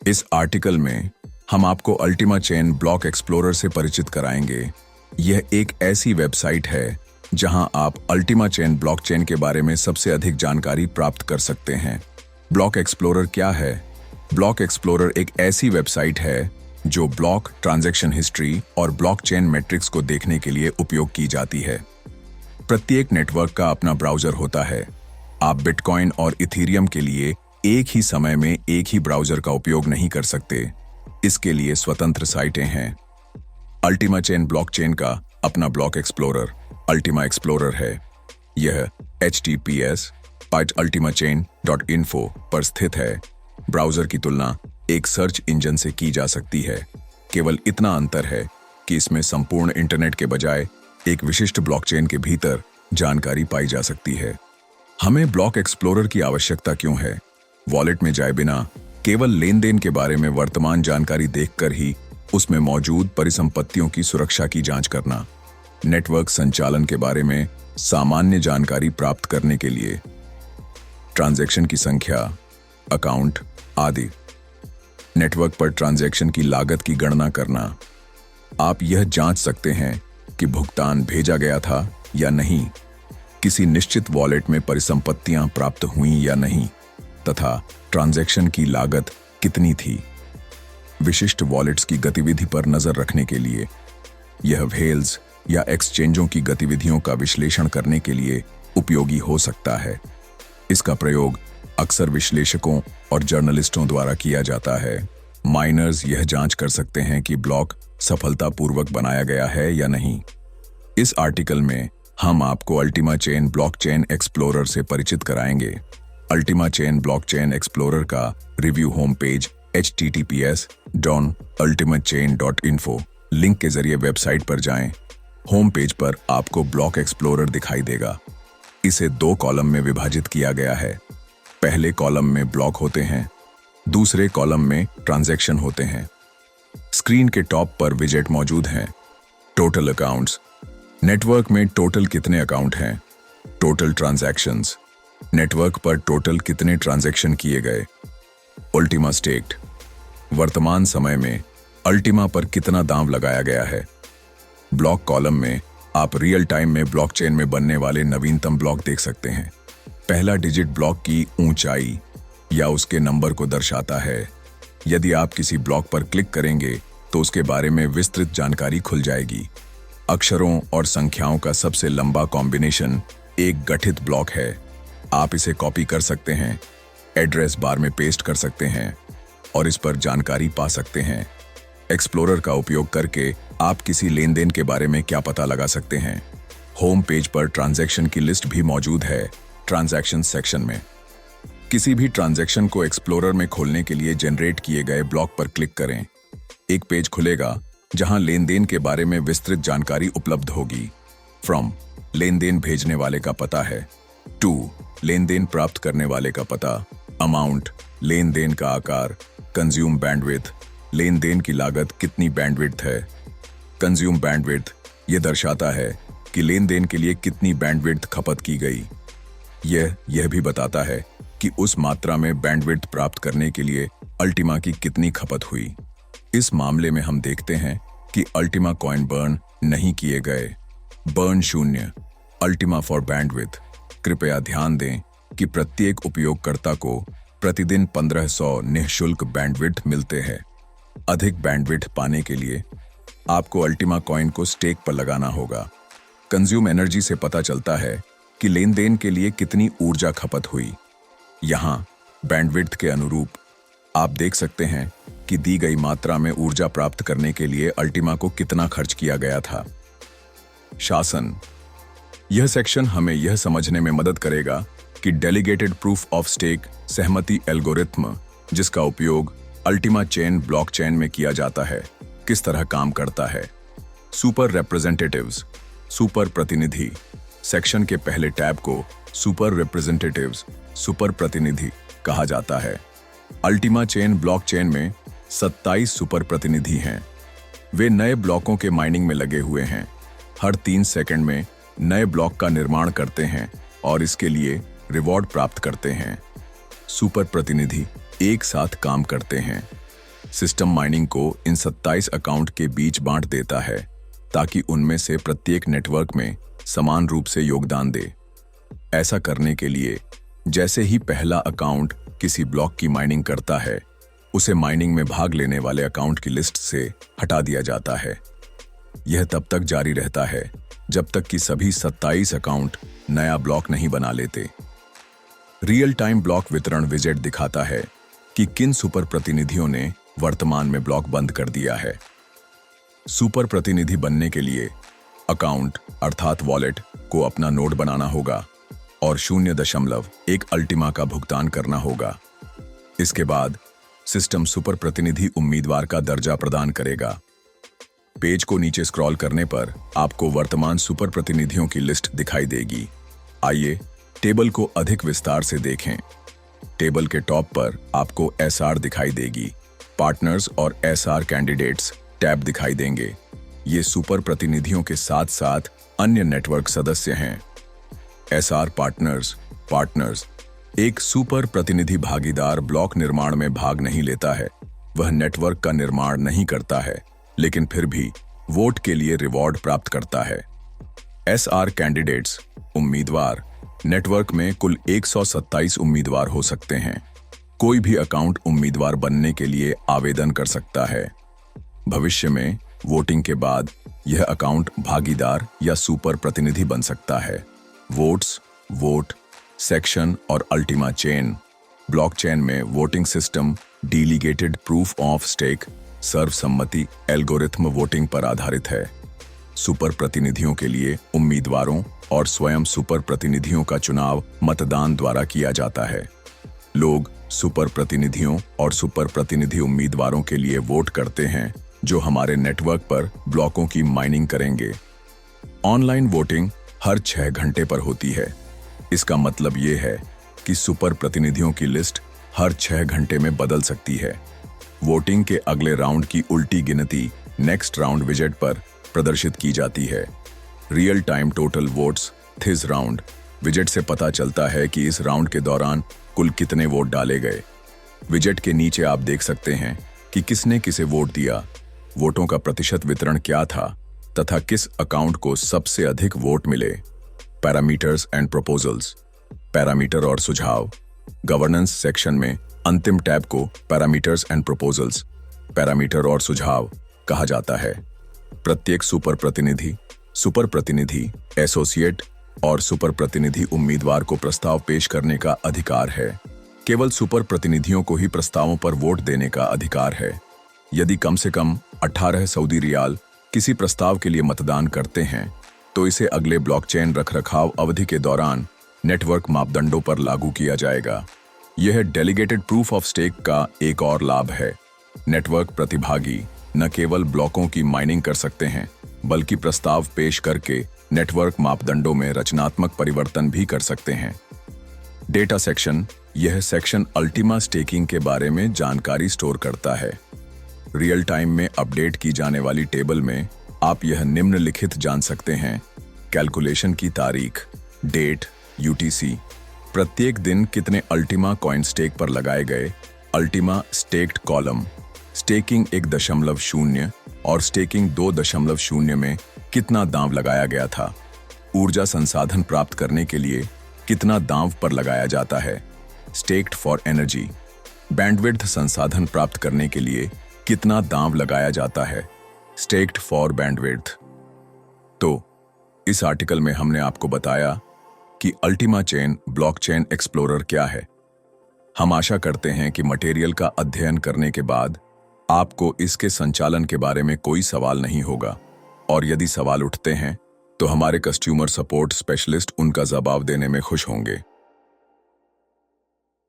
इस आर्टिकल में हम आपको अल्टीमा चेन ब्लॉक एक्सप्लोरर से परिचित कराएंगे। यह एक ऐसी वेबसाइट है जहां आप अल्टीमा चेन ब्लॉकचेन के बारे में सबसे अधिक जानकारी प्राप्त कर सकते हैं। ब्लॉक एक्सप्लोरर क्या है? ब्लॉक एक्सप्लोरर एक ऐसी वेबसाइट है जो ब्लॉक, ट्रांजैक्शन हिस्ट्री और ब्लॉकचेन मैट्रिक्स को देखने के लिए उपयोग की जाती है। प्रत्येक नेटवर्क का अपना ब्राउजर होता है। आप बिटकॉइन और इथेरियम के लिए एक ही समय में एक ही ब्राउजर का उपयोग नहीं कर सकते। इसके लिए स्वतंत्र साइटें हैं। अल्टीमा चेन ब्लॉकचेन का अपना ब्लॉक एक्सप्लोरर अल्टीमा एक्सप्लोरर है। यह https://ultimachain.info पर स्थित है। ब्राउजर की तुलना एक सर्च इंजन से की जा सकती है। केवल इतना अंतर है कि इसमें संपूर्ण इंटरनेट के बजाय एक विशिष्ट ब्लॉकचेन के भीतर जानकारी पाई जा सकती है। हमें ब्लॉक एक्सप्लोरर की आवश्यकता क्यों है? वॉलेट में जाए बिना केवल लेन देन के बारे में वर्तमान जानकारी देखकर ही उसमें मौजूद परिसंपत्तियों की सुरक्षा की जांच करना, नेटवर्क संचालन के बारे में सामान्य जानकारी प्राप्त करने के लिए, ट्रांजैक्शन की संख्या, अकाउंट आदि, नेटवर्क पर ट्रांजैक्शन की लागत की गणना करना। आप यह जांच सकते हैं कि भुगतान भेजा गया था या नहीं, किसी निश्चित वॉलेट में परिसंपत्तियां प्राप्त हुईं या नहीं, तथा ट्रांजैक्शन की लागत कितनी थी। विशिष्ट वॉलेट्स की गतिविधि पर नजर रखने के लिए यह व्हेल्स या एक्सचेंजों की गतिविधियों का विश्लेषण करने के लिए उपयोगी हो सकता है। इसका प्रयोग अक्सर विश्लेषकों और जर्नलिस्टों द्वारा किया जाता है। माइनर्स यह जांच कर सकते हैं कि ब्लॉक सफलतापूर्वक बनाया गया है या नहीं। इस आर्टिकल में हम आपको अल्टीमा चेन ब्लॉकचेन एक्सप्लोरर से परिचित कराएंगे। अल्टीमा चेन ब्लॉकचेन एक्सप्लोरर का review home page https://ultimachain.info link के जरिए वेबसाइट पर जाएं। होम पेज पर आपको ब्लॉक एक्सप्लोरर दिखाई देगा। इसे 2 कॉलम में विभाजित किया गया है। पहले कॉलम में ब्लॉक होते हैं, दूसरे कॉलम में ट्रांजैक्शन होते हैं। स्क्रीन के टॉप पर विजेट मौजूद हैं। टोटल अकाउंट्स, नेटवर्क में टोटल कितने अकाउंट हैं। टोटल ट्रांजैक्शंस, नेटवर्क पर टोटल कितने ट्रांजैक्शन किए गए। अल्टीमा स्टेक्ड, वर्तमान समय में अल्टीमा पर कितना दांव लगाया गया है। ब्लॉक कॉलम में आप रियल टाइम में ब्लॉकचेन में बनने वाले नवीनतम ब्लॉक देख सकते हैं। पहला डिजिट ब्लॉक की ऊंचाई या उसके नंबर को दर्शाता है। यदि आप किसी ब्लॉक पर क्लिक करेंगे तो उसके बारे में विस्तृत जानकारी खुल जाएगी। अक्षरों और संख्याओं का सबसे लंबा कॉम्बिनेशन एक गठित ब्लॉक है। आप इसे कॉपी कर सकते हैं, एड्रेस बार में पेस्ट कर सकते हैं और इस पर जानकारी पा सकते हैं। एक्सप्लोरर का उपयोग करके आप किसी लेन देन के बारे में क्या पता लगा सकते हैं। होम पेज पर ट्रांजैक्शन की लिस्ट भी मौजूद है। ट्रांजैक्शन सेक्शन में किसी भी ट्रांजैक्शन को एक्सप्लोरर में खोलने के लिए जनरेट किए गए ब्लॉक पर क्लिक करें। एक पेज खुलेगा जहां लेन देन के बारे में विस्तृत जानकारी उपलब्ध होगी। फ्रॉम, लेन देन भेजने वाले का पता है। टू, लेन देन प्राप्त करने वाले का पता। अमाउंट, लेन देन का आकार। कंज्यूम बैंडविड्थ, लेन देन की लागत कितनी बैंडविड्थ है। कंज्यूम बैंडविड्थ यह दर्शाता है कि लेन देन के लिए कितनी बैंडविड्थ खपत की गई। यह भी बताता है कि उस मात्रा में बैंडविड्थ प्राप्त करने के लिए अल्टीमा की कितनी खपत हुई। इस मामले में हम देखते हैं कि अल्टीमा कॉइन बर्न नहीं किए गए। Burn 0, Ultima for bandwidth. कृपया ध्यान दें कि प्रत्येक उपयोगकर्ता को प्रतिदिन 1500 निःशुल्क बैंडविड्थ मिलते हैं। अधिक बैंडविड्थ पाने के लिए आपको अल्टीमा कॉइन को स्टेक पर लगाना होगा। कंज्यूम एनर्जी से पता चलता है कि लेन देन के लिए कितनी ऊर्जा खपत हुई। यहाँ बैंडविड्थ के अनुरूप आप देख सकते हैं कि दी गई मात्रा में ऊर्जा प्राप्त करने के लिए अल्टीमा को कितना खर्च किया गया था। शासन, यह सेक्शन हमें यह समझने में मदद करेगा कि डेलीगेटेड प्रूफ ऑफ स्टेक सहमति एल्गोरिथ्म, जिसका उपयोग अल्टीमा चेन ब्लॉकचेन में किया जाता है, किस तरह काम करता है। सुपर रिप्रेजेंटेटिव्स, सुपर प्रतिनिधि सेक्शन के पहले टैब को सुपर रिप्रेजेंटेटिव्स, सुपर प्रतिनिधि कहा जाता है। अल्टीमा चेन ब्लॉकचेन में 27 सुपर प्रतिनिधि हैं। वे नए ब्लॉकों के माइनिंग में लगे हुए हैं। हर 3 सेकंड में नए ब्लॉक का निर्माण करते हैं और इसके लिए रिवॉर्ड प्राप्त करते हैं। सुपर प्रतिनिधि एक साथ काम करते हैं। सिस्टम माइनिंग को इन 27 अकाउंट के बीच बांट देता है ताकि उनमें से प्रत्येक नेटवर्क में समान रूप से योगदान दे। ऐसा करने के लिए जैसे ही पहला अकाउंट किसी ब्लॉक की माइनिंग करता है, उसे माइनिंग में भाग लेने वाले अकाउंट की लिस्ट से हटा दिया जाता है। यह तब तक जारी रहता है जब तक कि सभी 27 अकाउंट नया ब्लॉक नहीं बना लेते। रियल टाइम ब्लॉक वितरण विजेट दिखाता है कि किन सुपर प्रतिनिधियों ने वर्तमान में ब्लॉक बंद कर दिया है। सुपर प्रतिनिधि बनने के लिए अकाउंट अर्थात वॉलेट को अपना नोड बनाना होगा और 0.1 अल्टीमा का भुगतान करना होगा। इसके बाद सिस्टम सुपर प्रतिनिधि उम्मीदवार का दर्जा प्रदान करेगा। पेज को नीचे स्क्रॉल करने पर आपको वर्तमान सुपर प्रतिनिधियों की लिस्ट दिखाई देगी। आइए टेबल को अधिक विस्तार से देखें। टेबल के टॉप पर आपको एसआर दिखाई देगी। पार्टनर्स और एसआर कैंडिडेट्स टैब दिखाई देंगे। ये सुपर प्रतिनिधियों के साथ साथ अन्य नेटवर्क सदस्य हैं। एसआर पार्टनर्स एक सुपर प्रतिनिधि भागीदार ब्लॉक निर्माण में भाग नहीं लेता है। वह नेटवर्क का निर्माण नहीं करता है, लेकिन फिर भी वोट के लिए रिवॉर्ड प्राप्त करता है। एसआर कैंडिडेट्स उम्मीदवार नेटवर्क में कुल 127 उम्मीदवार हो सकते हैं। कोई भी अकाउंट उम्मीदवार बनने के लिए आवेदन कर सकता है। भविष्य में वोटिंग के बाद यह अकाउंट भागीदार या सुपर प्रतिनिधि बन सकता है। वोट सेक्शन और अल्टीमा चेन। ब्लॉकचेन में voting system delegated proof of stake सर्वसम्मति एल्गोरिथम वोटिंग पर आधारित है। सुपर प्रतिनिधियों के लिए उम्मीदवारों और स्वयं सुपर प्रतिनिधियों का चुनाव मतदान द्वारा किया जाता है। लोग सुपर प्रतिनिधियों और सुपर प्रतिनिधि उम्मीदवारों के लिए वोट करते हैं जो हमारे नेटवर्क पर ब्लॉकों की माइनिंग करेंगे। ऑनलाइन वोटिंग हर 6 घंटे पर होती है। इसका मतलब ये है कि सुपर प्रतिनिधियों की लिस्ट हर 6 घंटे में बदल सकती है। वोटिंग के अगले राउंड की उल्टी गिनती नेक्स्ट राउंड विजेट पर प्रदर्शित की जाती है। Real time total votes this round विजेट से पता चलता है कि इस राउंड के दौरान कुल कितने वोट डाले गए। विजेट के नीचे आप देख सकते हैं कि किसने किसे वोट दिया, वोटों का प्रतिशत वितरण क्या था तथा किस अकाउंट को सबसे अधिक वोट मिले। Parameters and proposals. पैरामीटर और सुझाव। गवर्नेंस सेक्शन में अंतिम टैब को पैरामीटर्स एंड प्रपोजल्स पैरामीटर और सुझाव कहा जाता है। प्रत्येक सुपर प्रतिनिधि एसोसिएट और सुपर प्रतिनिधि उम्मीदवार को प्रस्ताव पेश करने का अधिकार है। केवल सुपर प्रतिनिधियों को ही प्रस्तावों पर वोट देने का अधिकार है। यदि कम से कम 18 सऊदी रियाल किसी प्रस्ताव के लिए मतदान करते हैं तो इसे अगले ब्लॉकचेन रखरखाव अवधि के दौरान नेटवर्क मापदंडों पर लागू किया जाएगा। यह डेलीगेटेड प्रूफ ऑफ स्टेक का एक और लाभ है। नेटवर्क प्रतिभागी न केवल ब्लॉकों की माइनिंग कर सकते हैं बल्कि प्रस्ताव पेश करके नेटवर्क मापदंडों में रचनात्मक परिवर्तन भी कर सकते हैं। Data section. यह सेक्शन अल्टीमा स्टेकिंग के बारे में जानकारी स्टोर करता है। रियल टाइम में अपडेट की जाने वाली टेबल में आप यह निम्नलिखित जान सकते हैं। कैलकुलेशन की तारीख, डेट, यूटीसी, प्रत्येक दिन कितने अल्टीमा कॉइन स्टेक पर लगाए गए, अल्टीमा स्टेक्ड कॉलम, स्टेकिंग 1.0 और स्टेकिंग 2.0 में कितना दांव लगाया गया था, ऊर्जा संसाधन प्राप्त करने के लिए कितना दांव पर लगाया जाता है, स्टेक्ड फॉर एनर्जी, बैंडविड्थ संसाधन प्राप्त करने के लिए कितना दांव लगाया जाता है, स्टेक्ड फॉर बैंडविड्थ। तो इस आर्टिकल में हमने आपको बताया कि अल्टीमा चेन ब्लॉकचेन एक्सप्लोरर क्या है। हम आशा करते हैं कि मटेरियल का अध्ययन करने के बाद आपको इसके संचालन के बारे में कोई सवाल नहीं होगा, और यदि सवाल उठते हैं तो हमारे कस्टमर सपोर्ट स्पेशलिस्ट उनका जवाब देने में खुश होंगे।